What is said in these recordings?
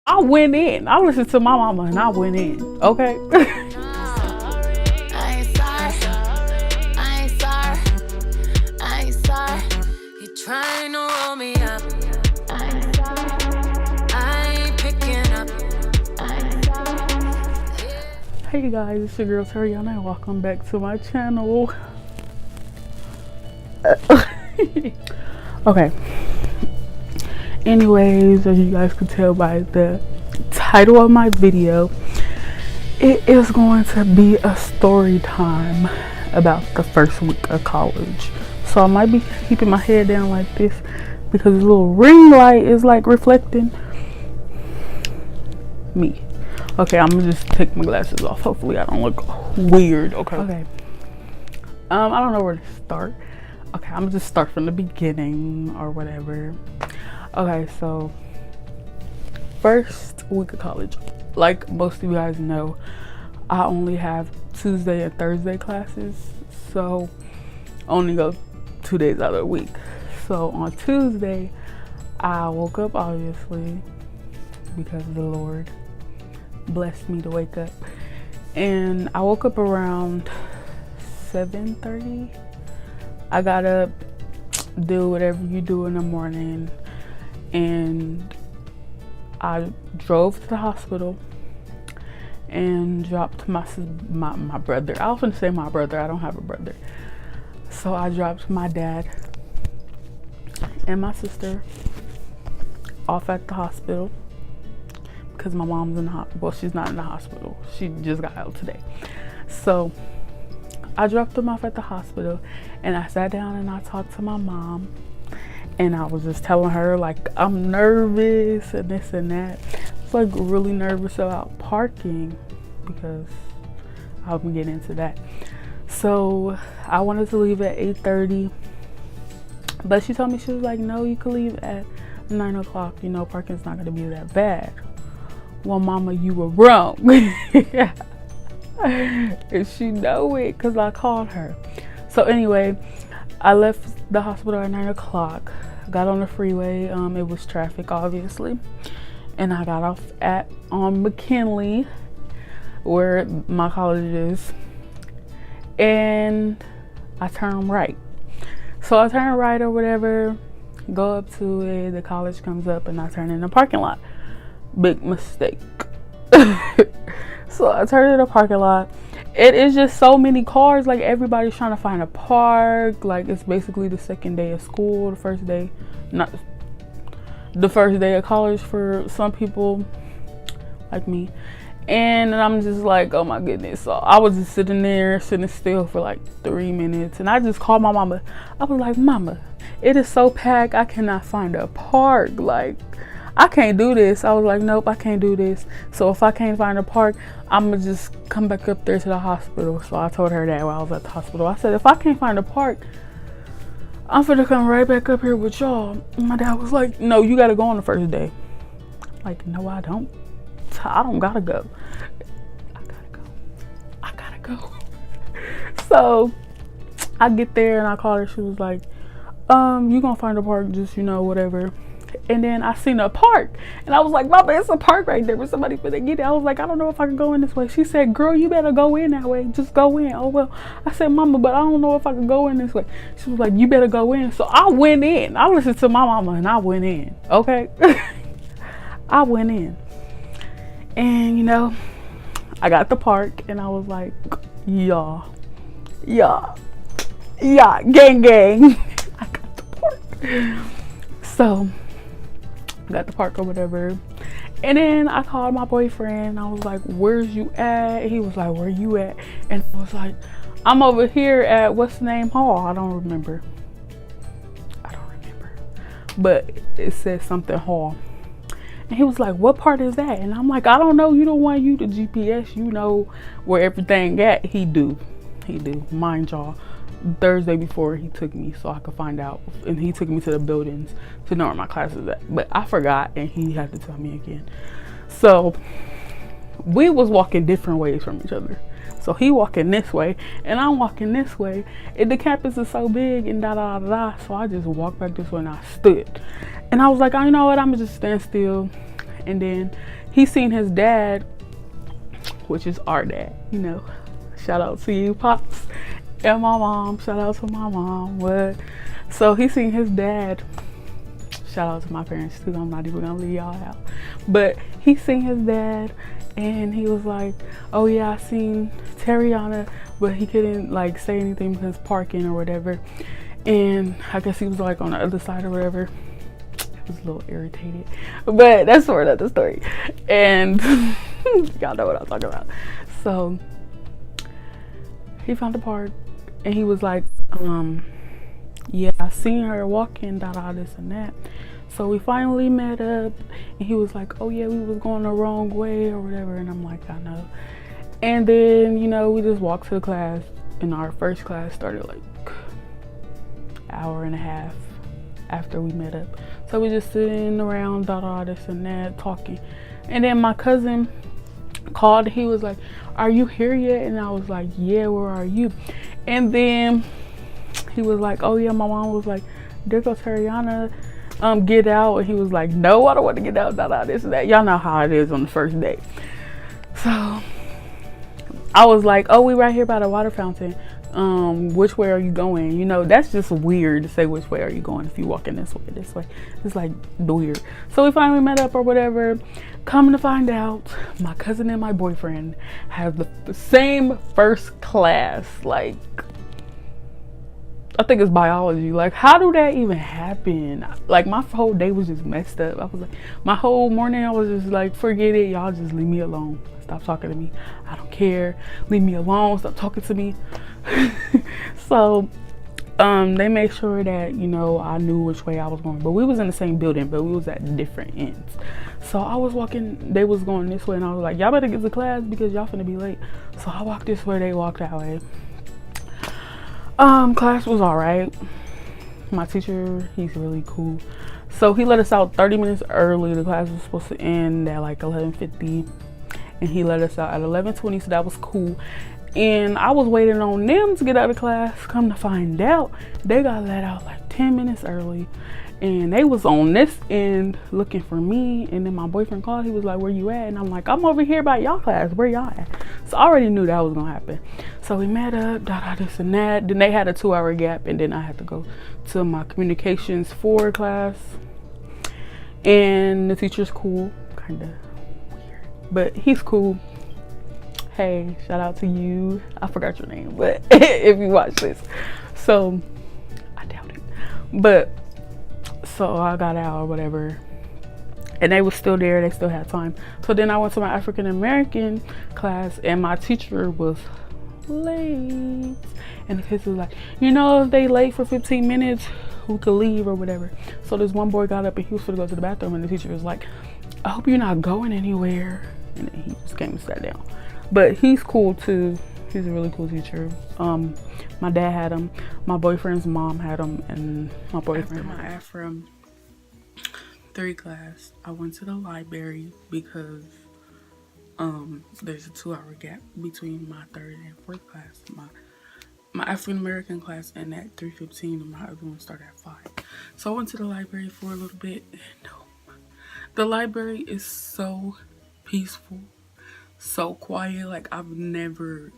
I went in. I listened to my mama and I went in. Okay. Trying to roll me up. I ain't picking up. Hey guys, it's your girl Tariana and welcome back to my channel. Okay. Anyways, as you guys could tell by the title of my video, it is going to be a story time about the first week of college. So I might be keeping my head down like this because the little ring light is like reflecting me. Okay, I'm gonna just take my glasses off. Hopefully I don't look weird. Okay. I don't know where to start. Okay, I'm gonna just start from the beginning or whatever. Okay, so first week of college. Like most of you guys know, I only have Tuesday and Thursday classes. So I only go 2 days out of the week. So on Tuesday, I woke up obviously because the Lord blessed me to wake up, and I woke up around 7:30. I got up, do whatever you do in the morning, and I drove to the hospital and dropped my brother. I was gonna say my brother. I don't have a brother. So I dropped my dad and my sister off at the hospital because my mom's in the hospital. Well, she's not in the hospital. She just got out today. So I dropped them off at the hospital and I sat down and I talked to my mom, and I was just telling her like I'm nervous and this and that. I was like really nervous about parking because I'll be getting into that. So I wanted to leave at 8:30, but she told me, she was like, no, you could leave at 9 o'clock. You know, parking's not gonna be that bad. Well, mama, you were wrong. And she know it because I called her. So anyway, I left the hospital at 9 o'clock, got on the freeway. It was traffic obviously, and I got off on McKinley where my college is, and I turned right. So I turn right or whatever, go up to it, the college comes up, and I turn in the parking lot. Big mistake. So I turned in the parking lot. It is just so many cars, like everybody's trying to find a park. Like it's basically the second day of school, the first day of college for some people like me. And I'm just like, oh my goodness. So I was just sitting there, sitting still for like 3 minutes. And I just called my mama. I was like, mama, it is so packed. I cannot find a park. Like, I can't do this. I was like, nope, I can't do this. So if I can't find a park, I'm going to just come back up there to the hospital. So I told her that while I was at the hospital. I said, if I can't find a park, I'm going to come right back up here with y'all. And my dad was like, no, you got to go on the first day. Like, no, I don't. I don't gotta go. I gotta go. So I get there and I called her. She was like, you gonna find a park, just, you know, whatever. And then I seen a park and I was like, mama, it's a park right there, but somebody finna get it. I was like, I don't know if I can go in this way. She said, girl, you better go in that way. Just go in. Oh well. I said, mama, but I don't know if I can go in this way. She was like, you better go in. So I went in. I listened to my mama and I went in. Okay. I went in. And you know, I got the park and I was like, yeah, gang. I got the park. So I got the park or whatever. And then I called my boyfriend. I was like, where's you at? He was like, where you at? And I was like, I'm over here at what's the name hall? I don't remember. But it says something hall. And he was like, what part is that? And I'm like, I don't know. You don't want you to GPS. You know where everything at. He do. Mind y'all. Thursday before he took me so I could find out. And he took me to the buildings to know where my class is at. But I forgot and he had to tell me again. So we was walking different ways from each other. So he walking this way and I'm walking this way. And the campus is so big and So I just walked back this way and I stood. And I was like, oh, you know what? I'm gonna just stand still And then he seen his dad, which is our dad, you know. Shout out to you, Pops, and my mom. Shout out to my mom. But so he seen his dad. Shout out to my parents too. I'm not even gonna leave y'all out. But he seen his dad, and he was like, "Oh yeah, I seen Tariana," but he couldn't like say anything because parking or whatever. And I guess he was like on the other side or whatever. I was a little irritated, but that's for another story. And y'all know what I'm talking about. So he found the park, and he was like, yeah, I seen her walking, this and that. So we finally met up, and he was like, oh yeah, we was going the wrong way or whatever. And I'm like, I know. And then, you know, we just walked to the class, and our first class started like hour and a half after we met up. So we just sitting around, this and that, talking. And then my cousin called. He was like, are you here yet? And I was like, yeah, where are you? And then he was like, oh yeah, my mom was like, there goes Tariana, get out. And he was like, no, I don't want to get out, this and that. Y'all know how it is on the first date. So I was like, oh, we right here by the water fountain. Which way are you going? You know, that's just weird to say which way are you going if you walking this way. It's like weird. So we finally met up or whatever. Come to find out, my cousin and my boyfriend have the same first class. Like, I think it's biology. Like, how do that even happen? Like, my whole day was just messed up. I was like, my whole morning I was just like, forget it, y'all, just leave me alone. Stop talking to me. I don't care. Leave me alone. Stop talking to me. So they made sure that, you know, I knew which way I was going. But we was in the same building, but we was at different ends. So I was walking, they was going this way, and I was like, y'all better get to class because y'all finna be late. So I walked this way, they walked that way. Class was all right. My teacher, he's really cool. So he let us out 30 minutes early. The class was supposed to end at like 11:50, and he let us out at 11:20, so that was cool. And I was waiting on them to get out of class. Come to find out, they got let out like 10 minutes early, and they was on this end looking for me. And then my boyfriend called. He was like, where you at? And I'm like, I'm over here by y'all class. Where y'all at? So I already knew that was gonna happen. So we met up, this and that. Then they had a 2-hour gap, and then I had to go to my communications 4 class. And the teacher's cool, kind of weird, but he's cool. Hey, shout out to you. I forgot your name, but if you watch this. So I doubt it. But so I got out or whatever, and they was still there. They still had time. So then I went to my African American class, and my teacher was late. And the kids was like, you know, if they late for 15 minutes, we could leave or whatever. So this one boy got up and he was gonna go to the bathroom, and the teacher was like, I hope you're not going anywhere. And then he just came and sat down. But he's cool too. He's a really cool teacher. My dad had him, my boyfriend's mom had him, and my boyfriend. After my Afro 3 class, I went to the library because there's a 2-hour gap between my 3rd and 4th class. My African American class and at 3:15, and my other one started at 5. So I went to the library for a little bit, and the library is so peaceful, so quiet. Like, I've never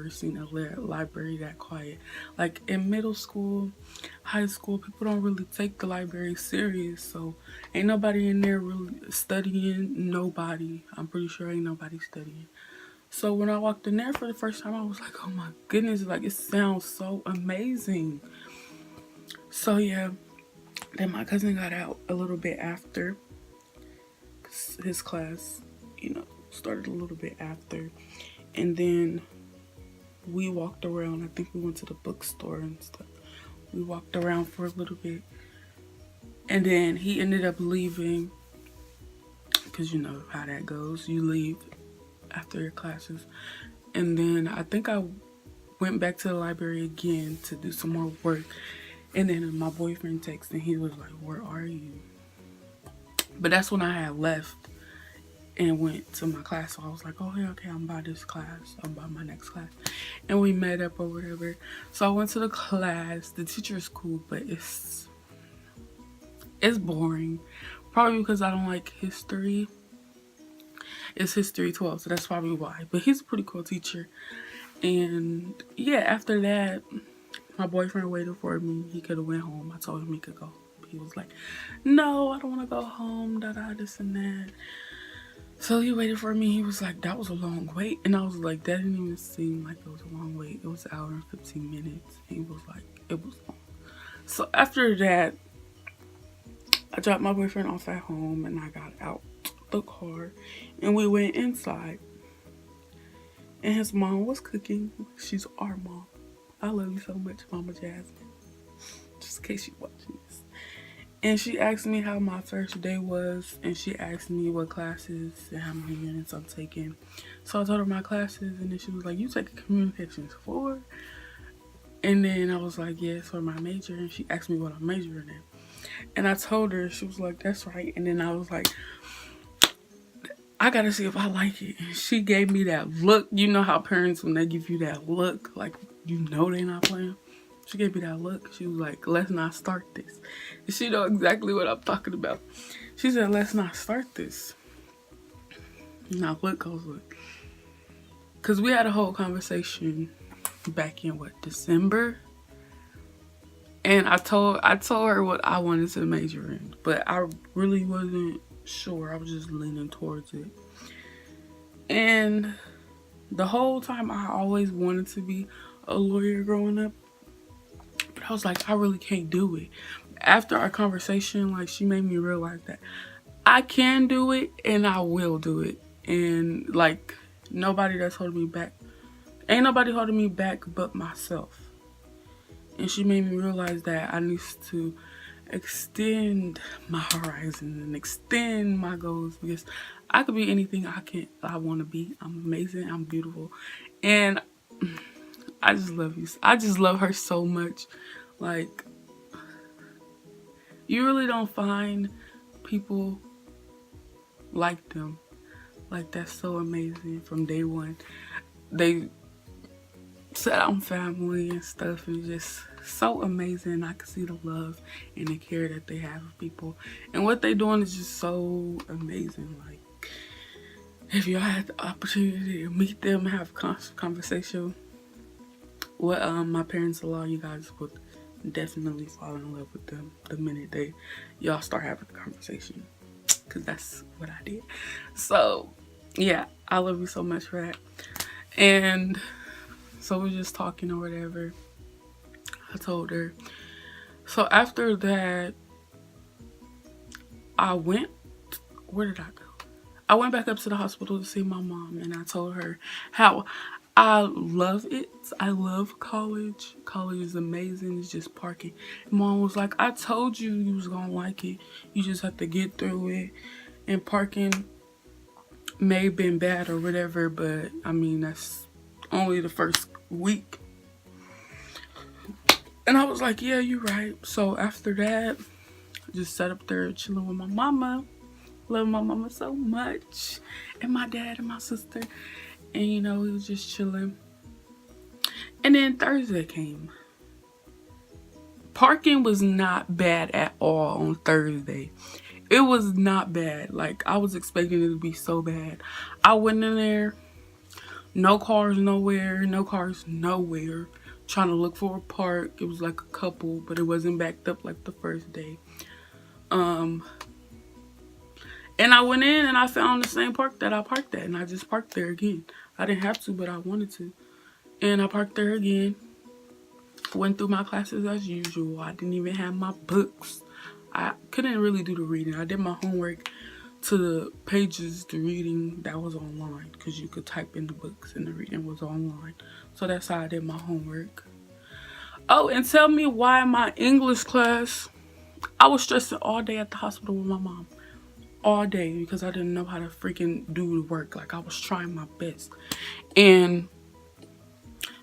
seen a library that quiet. Like, in middle school, high school, people don't really take the library serious, so ain't nobody in there really studying. Nobody. I'm pretty sure ain't nobody studying. So when I walked in there for the first time, I was like, oh my goodness, like, it sounds so amazing. So yeah, then my cousin got out a little bit after, 'cause his class, you know, started a little bit after. And then we walked around. I think we went to the bookstore and stuff. We walked around for a little bit, and then he ended up leaving, because you know how that goes. You leave after your classes. And then I think I went back to the library again to do some more work, and then my boyfriend texted and he was like, where are you? But that's when I had left and went to my class. So I was like, oh yeah, okay, I'm by this class, I'm by my next class. And we met up or whatever. So I went to the class. The teacher is cool, but it's boring, probably because I don't like history. It's History 12, so that's probably why. But he's a pretty cool teacher. And yeah, after that, my boyfriend waited for me. He could have went home. I told him he could go. He was like, no, I don't want to go home, this and that. So he waited for me. He was like, that was a long wait. And I was like, that didn't even seem like it was a long wait. It was an hour and 15 minutes. He was like, it was long. So after that, I dropped my boyfriend off at home and I got out the car and we went inside. And his mom was cooking. She's our mom. I love you so much, Mama Jasmine. Just in case you're watching this. And she asked me how my first day was. And she asked me what classes and how many units I'm taking. So I told her my classes. And then she was like, you taking communications 4? And then I was like, yes, for my major. And she asked me what I'm majoring in. And I told her. She was like, that's right. And then I was like, I gotta see if I like it. And she gave me that look. You know how parents, when they give you that look, like, you know they're not playing. She gave me that look. She was like, let's not start this. And she know exactly what I'm talking about. She said, let's not start this. Now, what goes with? Because we had a whole conversation back in, December? And I told her what I wanted to major in. But I really wasn't sure. I was just leaning towards it. And the whole time I always wanted to be a lawyer growing up. But I was like, I really can't do it. After our conversation, like, she made me realize that I can do it and I will do it. And like, nobody that's holding me back. Ain't nobody holding me back but myself. And she made me realize that I need to extend my horizon and extend my goals, because I could be anything I want to be. I'm amazing. I'm beautiful. And I just love you. I just love her so much. Like, you really don't find people like them. Like, that's so amazing from day one. They set on family and stuff, and just so amazing. I can see the love and the care that they have for people, and what they doing is just so amazing. Like, if y'all had the opportunity to meet them and have a conversation with my parents-in-law, you guys would definitely fall in love with them the minute y'all start having a conversation, because that's what I did. So yeah, I love you so much for that. And so we're just talking or whatever. I told her. So after that, where did I go? I went back up to the hospital to see my mom, and I told her how I love it. I love college. College is amazing. It's just parking. And Mom was like, I told you you was gonna like it. You just have to get through it. And parking may have been bad or whatever, but I mean, that's only the first week. And I was like, yeah, you're right. So after that, I just sat up there chilling with my mama. Love my mama so much. And my dad and my sister. And you know, we was just chilling. And then Thursday came. Parking was not bad at all on Thursday. It was not bad. Like, I was expecting it to be so bad. I went in there. No cars nowhere. No cars nowhere. Trying to look for a park. It was like a couple, but it wasn't backed up like the first day. And I went in and I found the same park that I parked at, and I just parked there again. I didn't have to, but I wanted to. And I parked there again. Went through my classes as usual. I didn't even have my books. I couldn't really do the reading. I did my homework to the pages, the reading that was online, because you could type in the books and the reading was online. So that's how I did my homework. Oh, and tell me why my English class, I was stressing all day at the hospital with my mom. All day, because I didn't know how to freaking do the work. Like, I was trying my best. And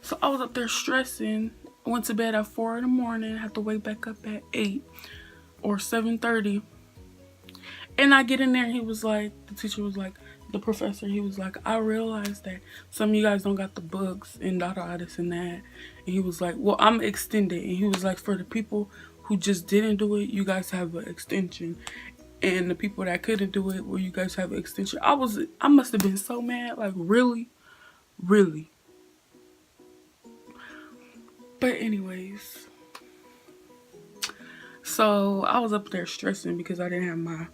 so I was up there stressing. I went to bed at 4 in the morning. Had to wake back up at 8 or 7:30. And I get in there and he was like, the teacher was like, the professor, he was like, I realized that some of you guys don't got the books and this and that. And he was like, well, I'm extended. And he was like, for the people who just didn't do it, you guys have an extension. And the people that couldn't do it, will you guys have an extension? I must have been so mad, like really, really. But anyways, so I was up there stressing because I didn't have my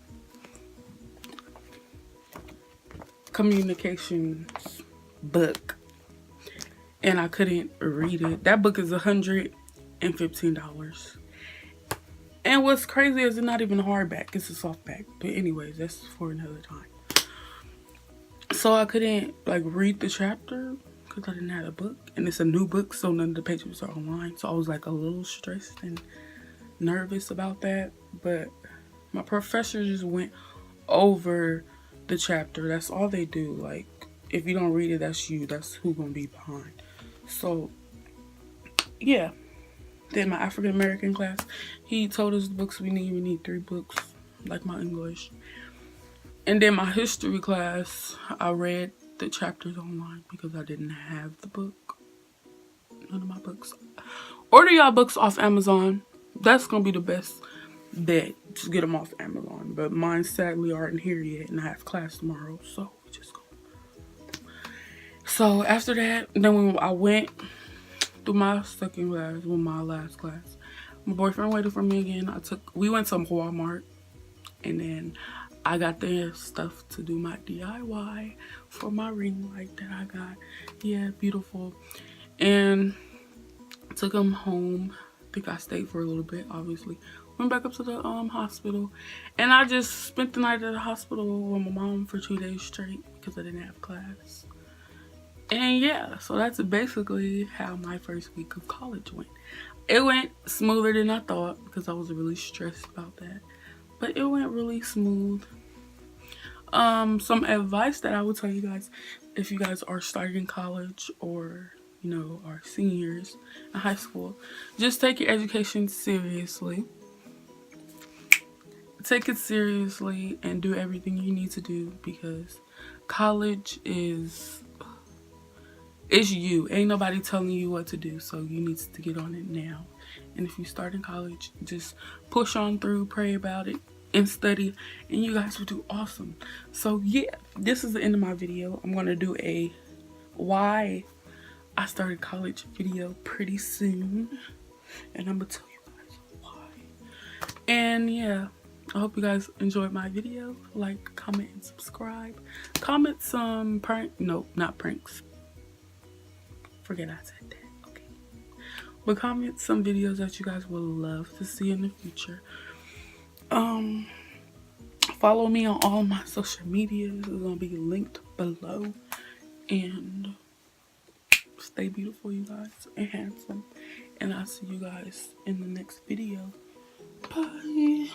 communications book and I couldn't read it. That book is $115. And what's crazy is it's not even a hardback, it's a softback. But anyways, that's for another time. So I couldn't like read the chapter because I didn't have a book. And it's a new book, so none of the pages are online. So I was like a little stressed and nervous about that. But my professor just went over the chapter. That's all they do. Like, if you don't read it, that's you. That's who gonna be behind. So, yeah. Then my African American class, he told us the books we need. We need 3 books, like my English. And then my history class, I read the chapters online because I didn't have the book. None of my books. Order y'all books off Amazon. That's gonna be the best bet. Just get them off Amazon. But mine sadly aren't here yet, and I have class tomorrow, so we just go. So after that, then when I went through my second class, with my last class, my boyfriend waited for me again. We went to Walmart, and then I got the stuff to do my DIY for my ring light that I got. Yeah, beautiful. And took him home. I think I stayed for a little bit, obviously. Went back up to the hospital. And I just spent the night at the hospital with my mom for 2 days straight because I didn't have class. And yeah, so that's basically how my first week of college went. It went smoother than I thought because I was really stressed about that. But it went really smooth. Some advice that I would tell you guys if you guys are starting college or, you know, are seniors in high school, just take your education seriously. Take it seriously and do everything you need to do because college is you. Ain't nobody telling you what to do, so you need to get on it now. And if you start in college, just push on through, pray about it, and study, and you guys will do awesome. So yeah, this is the end of my video. I'm gonna do a why I started college video pretty soon, and I'm gonna tell you guys why. And yeah, I hope you guys enjoyed my video. Like, comment, and subscribe. Comment some not pranks. Forget I said that. Okay, but comment some videos that you guys would love to see in the future. Follow me on all my social medias. It's gonna be linked below. And stay beautiful, you guys, and handsome. And I'll see you guys in the next video. Bye.